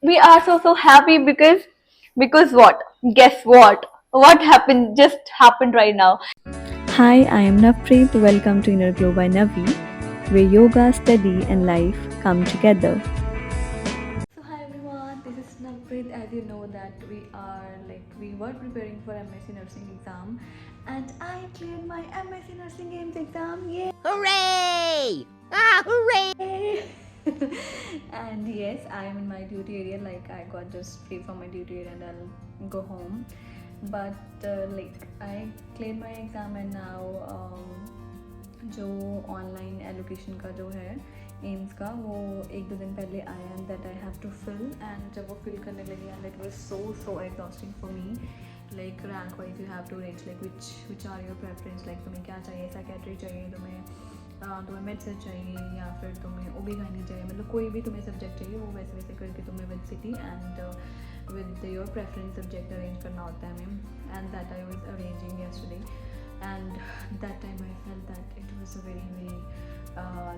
we are so happy because what? Guess what? What happened just happened right now. Hi, I am Navpreet. Welcome to Inner Glow by Navi, where yoga, study, and life come together. So hi everyone, this is Navpreet. As you know that we were preparing for MSc Nursing exam, and I cleared my MSc Nursing Games exam. Yay! Hooray! Ah, hooray! And yes, I am in my duty area. Like I got just free from my duty area, and I'll go home. But I cleared my exam, and now जो online allocation का जो है AIIMS का वो एक दो दिन पहले आया and that I have to fill and जब वो फिल करने लगी and it was so exhausting for me like rank wise you have to range like which are your preference like तुम्हें क्या चाहिए साइकेट्री चाहिए तुम्हें मेडिसिन चाहिए या फिर तुम्हें ओबीगाइनी चाहिए मतलब कोई भी तुम्हें सब्जेक्ट चाहिए वो वैसे वैसे करके तुम्हें with city and with your preference subject arrange करना होता है ma'am and that I was arranging yesterday and that time I felt that it was a very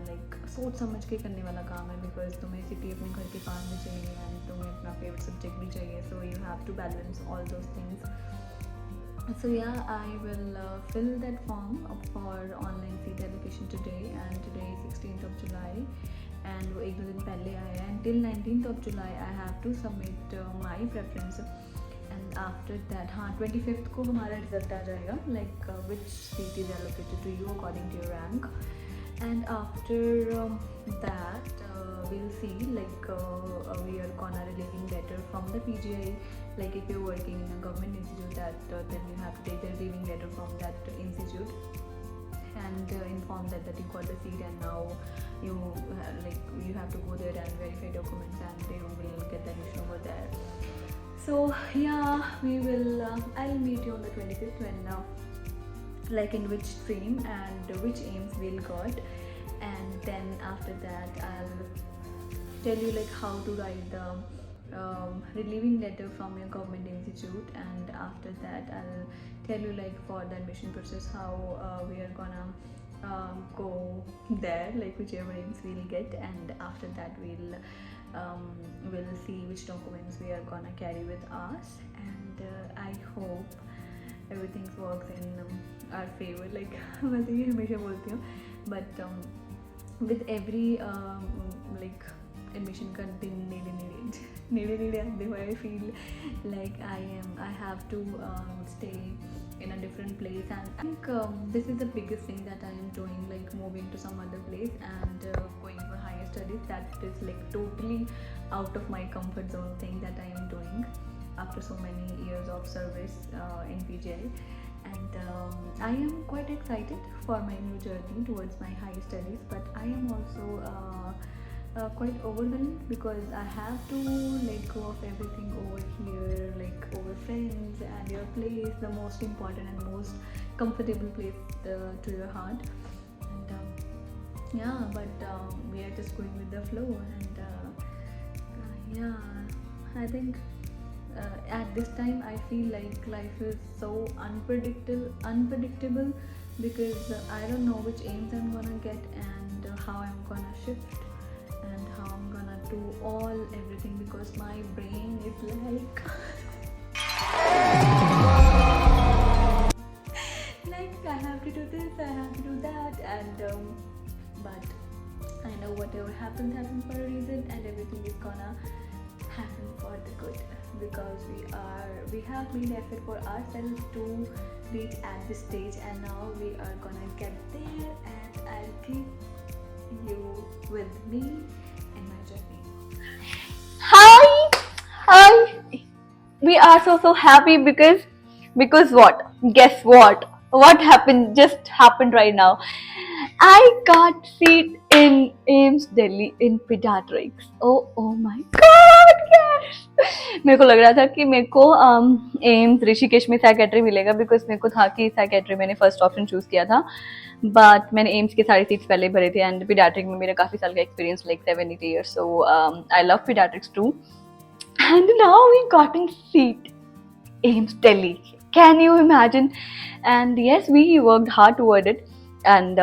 like सोच समझ के करने वाला काम है बिकॉज तुम्हें सिटी अपने घर के पास भी चाहिए एंड तुम्हें अपना फेवरेट सब्जेक्ट भी चाहिए so you have to balance all those things so yeah I will fill that form for online seat allocation today and today is 16th of July and वो एक दो दिन पहले आया and till 19th of July I have to submit my preference and after that हाँ 25th को हमारा result आ जाएगा like which seat is allocated to you according to your rank and after that we'll see like we are gonna relieving letter from the PGI like if you're working in a government institute that then you have to take the relieving letter from that institute and inform that you got the seat and now you you have to go there and verify documents and they will get the admission over there. So yeah, we will. I'll meet you on the 25th when like in which stream and which aims we'll got, and then after that I'll tell you like how to write the relieving letter from your government institute, and after that I'll tell you like for the admission process how we are gonna go there like whichever aims we'll get, and after that we'll see which documents we are gonna carry with us and I hope everything works in our favor like वैसे ही हमेशा बोलती हूँ but with every like admission का दिन नेड़े आते हुए I feel like I have to stay in a different place and I think this is the biggest thing that I am doing like moving to some other place and going for higher studies. That is like totally out of my comfort zone thing that I am doing after so many years of service in PGI and I am quite excited for my new journey towards my higher studies but I am also quite overwhelmed because I have to let go of everything over here like over friends and your place, the most important and most comfortable place to your heart and yeah but we are just going with the flow and yeah I think at this time I feel like life is so unpredictable because I don't know which aims I'm gonna get and how I'm gonna shift and how I'm gonna do everything because my brain is like like I have to do this, I have to do that and but I know whatever happens for a reason and everything is gonna happen for the good because we have made effort for ourselves to reach at this stage and now we are gonna get there and I'll keep you with me in my journey. Hi. We are so happy because what? Guess what? What happened just happened right now. I got seat in AIMS Delhi in pediatrics. Oh my God! Yes. मेरे को लग रहा था कि मेरे को AIIMS Rishikesh में psychiatry मिलेगा बिकॉज मेरे को था कि साइकेट्री मैंने फर्स्ट ऑप्शन चूज किया था बट मैंने एम्स के सारी सीट्स पहले भरे थे एंड पीडियाट्रिक में मेरा काफ़ी साल का experience like 7-8 years so I love pediatrics too and now we got a seat AIMS Delhi. Can you imagine? And yes, we worked hard toward it and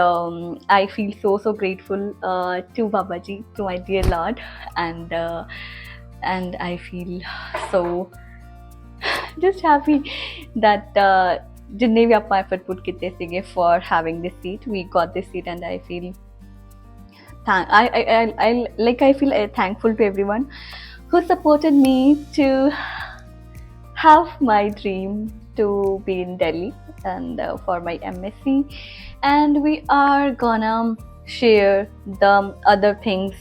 I feel so grateful to Babaji, to my dear Lord and and I feel so just happy that जितने भी आपको effort put किए सीगे for having this seat, we got this seat, and I feel I feel thankful to everyone who supported me to have my dream to be in Delhi and for my MSc, and we are gonna share the other things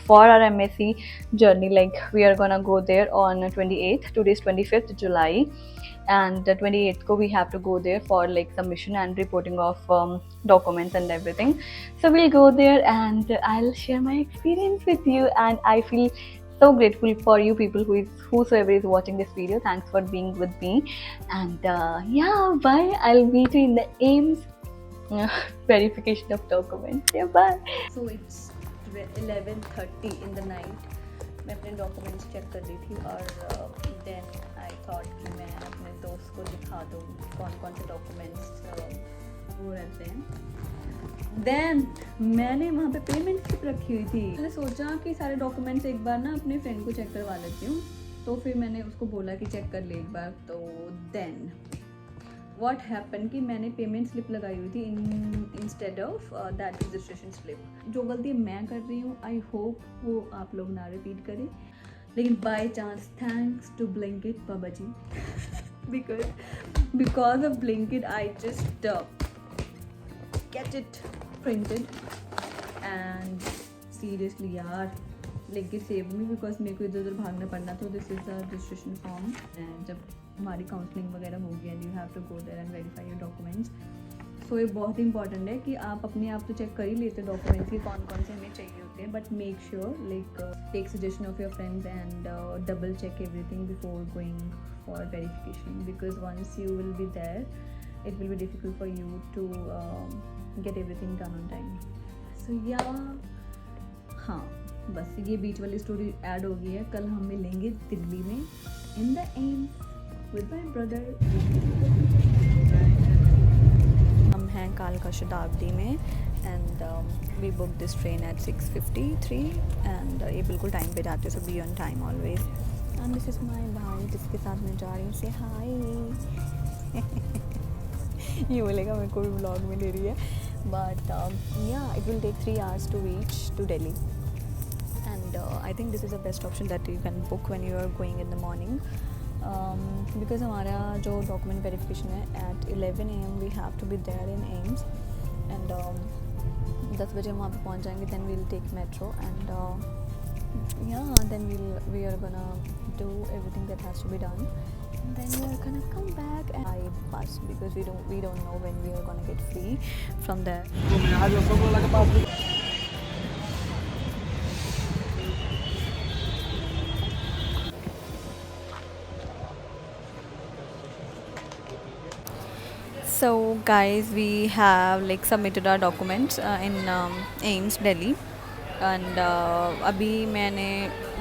for our MSc journey. Like we are gonna go there on 28th. Today is 25th July, and 28th ko we have to go there for like submission and reporting of documents and everything. So we'll go there and I'll share my experience with you, and I feel so grateful for you people whosoever is watching this video. Thanks for being with me, and yeah, bye. I'll meet you in the AIMS verification of documents. Yeah, bye. So it's 11:30 in the night. मैं अपने documents check कर रही थी और then I thought कि मैं अपने दोस्त को दिखा दूँ कौन कौन से डॉक्यूमेंट्स वो रहते हैं. देन मैंने वहाँ पे पेमेंट स्लिप रखी हुई थी. मैंने सोचा कि सारे डॉक्यूमेंट्स एक बार ना अपने फ्रेंड को चेक करवा लेती हूँ, तो फिर मैंने उसको बोला कि चेक कर ले एक बार. तो देन व्हाट हैपन कि मैंने पेमेंट स्लिप लगाई हुई थी instead of that registration slip. जो गलती मैं कर रही हूँ आई होप वो आप लोग ना रिपीट करें, लेकिन by chance thanks to Blinkit बाबा ji because of Blinkit I just get it printed, and seriously यार like it saved me because मेरे को इधर उधर भागना पड़ना. तो this is the registration form, and जब हमारी काउंसलिंग वगैरह होगी and you have to go there and verify your documents. So ये बहुत इंपॉर्टेंट है कि आप अपने आप तो चेक कर ही लेते डॉक्यूमेंट्स की कौन कौन से हमें चाहिए होते हैं, but make sure like take suggestion of your friends and double check everything before going for verification, because once you will be there it will be difficult for you to get everything done on time. So yeah, हाँ बस ये बीच वाली story add हो गई है. कल हम मिलेंगे दिल्ली में in the AIMS with my brother. हम हैं कालका शताब्दी में and we booked this train at 6:53 and ये बिल्कुल टाइम पे जाते, so be on time always. And this is my भाई जिसके साथ मैं जा रही हूँ. Say hi. ये बोलेगा मेरे को भी व्लॉग में ले रही है, but yeah it will take 3 hours to reach to Delhi, and I think this is the best option that you can book when you are going in the morning, because हमारा जो document verification है at 11 AM we have to be there in AIMS, and 10 बजे हम वहाँ पे पहुँच जाएंगे. then we'll take metro and yeah, then we are gonna do everything that has to be done. Then we are gonna come back and by bus because we don't know when we are gonna get free from there. So guys, we have like submitted our documents in AIMS Delhi, and अभी मैंने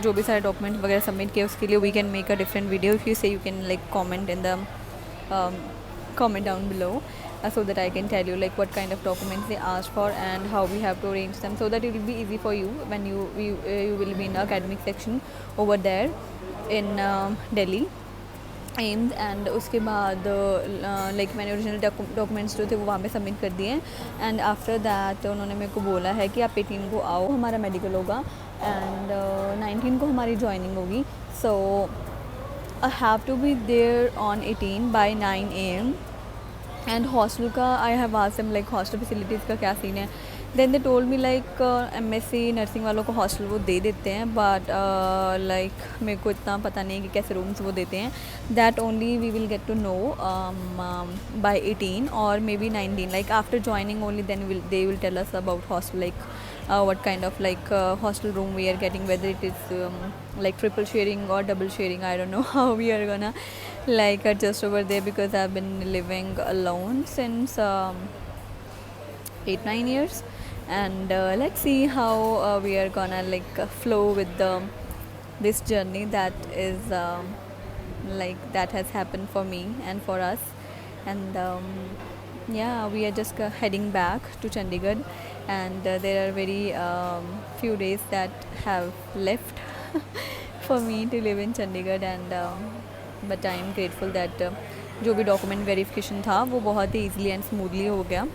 जो भी सारे document वगैरह submit किए उसके लिए we can make a different video. If you say you can like comment in the comment down below so that I can tell you like what kind of documents they asked for and how we have to arrange them, so that it will be easy for you when you will be in the academic section over there in Delhi AIMS. And उसके बाद like मैंने original documents जो थे वो वहाँ पे submit कर दिए, एंड आफ्टर दैट उन्होंने मेरे को बोला है कि आप 18 को आओ, हमारा मेडिकल होगा, एंड 19 को हमारी ज्वाइनिंग होगी. So I have to be there on 18 by 9 AM. And hostel का I have asked them like hostel facilities का क्या सीन है. Then they told me like MSc nursing वालों को हॉस्टल वो दे देते हैं, बट लाइक मेरे को इतना पता नहीं कि कैसे रूम्स वो देते हैं. That only we will get to know by 18 और maybe 19, like after joining only then they will tell us about hostel, like what kind of like hostel room we are getting, whether it is like triple sharing or double sharing. I don't know how we are gonna like adjust over there, because I've been living alone since 8-9 years, and let's see how we are gonna like flow with this journey that is like that has happened for me and for us. And yeah, we are just heading back to Chandigarh, and there are very few days that have left for me to live in Chandigarh and but I am grateful that जो भी document verification था वो बहुत ही easily and smoothly हो गया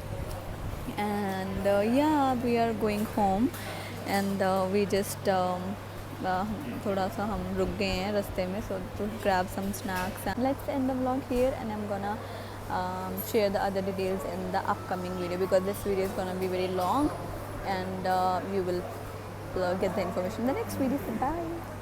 and yeah we are going home and we just थोड़ा सा हम रुक गए हैं रास्ते में so to grab some snacks and let's end the vlog here and I'm gonna share the other details in the upcoming video because this video is gonna be very long and you will get the information in the next video. So bye.